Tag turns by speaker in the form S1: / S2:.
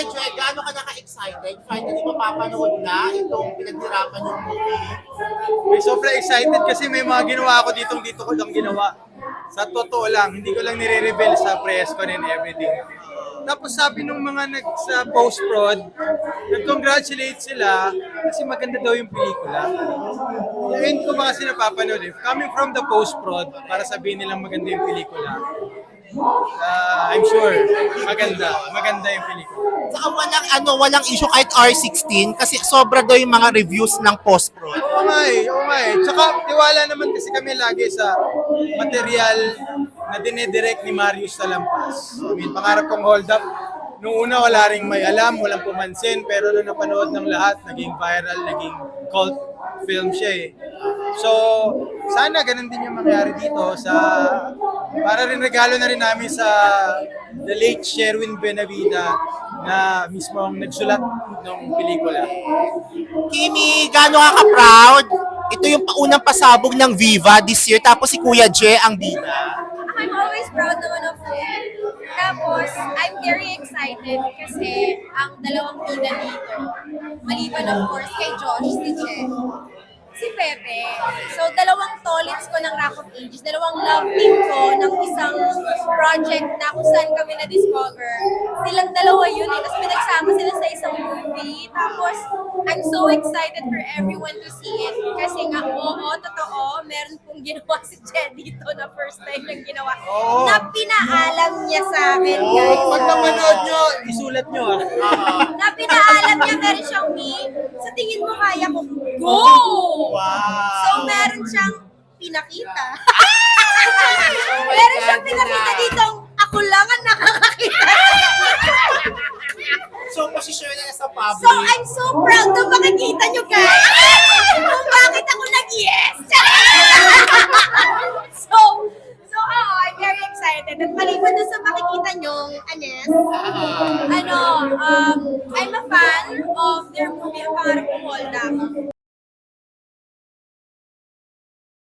S1: Kuya Joy, gaano ka naka-excited? Finally, mapapanood na itong pinaghirapan yung movie.
S2: May sobrang excited kasi may mga ginawa ako dito ko lang ginawa. Sa totoo lang, hindi ko lang nire-reveal sa press ko and everything. Tapos sabi nung mga sa post-prod, nag-congratulate sila kasi maganda daw yung pelikula. Ngayon ko ba kasi napapanood eh. Coming from the post-prod, para sabihin nilang maganda yung pelikula. I'm sure, maganda yung pelikula.
S1: Saka walang issue kahit R16 kasi sobra daw yung mga reviews ng post-pro.
S2: Oo nga eh. Tsaka tiwala naman kasi kami lagi sa material na dinedirect ni Marius Salampas. I mean, pangarap kong hold up. Nung una wala ring may alam, walang pumansin, pero nung napanood ng lahat, naging viral, naging cult film siya eh. So, sana ganun din yung mangyari dito para rin regalo na rin namin sa the late Sherwin Benavida na mismo ang nagsulat ng pelikula.
S1: Kimi, gaano ka ka-proud? Ito yung unang pasabog ng Viva this year, tapos si Kuya J ang bida.
S3: I'm always proud naman of him. Tapos, I'm very excited kasi ang dalawang bida dito, maliban of course kay Josh, si Pepe. So, dalawang tolits ko ng Rock of Ages, dalawang love team ko ng isang project na kung saan kami na-discover. Silang dalawa yun eh, tapos pinagsama sila sa isang movie. Tapos, I'm so excited for everyone to see it. Kasi nga, oo, totoo, meron pong ginawa si Jed dito na first time niyang ginawa.
S2: Oo.
S3: Na pinaalam niya sa akin, guys.
S2: Pag napanood nyo, isulat nyo ah.
S3: Na pinaalam niya, meron siyang sa tingin mo kaya ko, go!
S1: Wow!
S3: So, meron siyang pinakita. Meron siyang pinakita dito, ako lang ang nakakakita.
S1: So, posisyon na sa public.
S3: So, I'm so proud na makikita nyo, guys. Kung bakit ako nag-yes. So, I'm very excited. At maliban doon sa makikita nyong, I'm a fan of their movie, Ang Pangarap Kong Hold Up.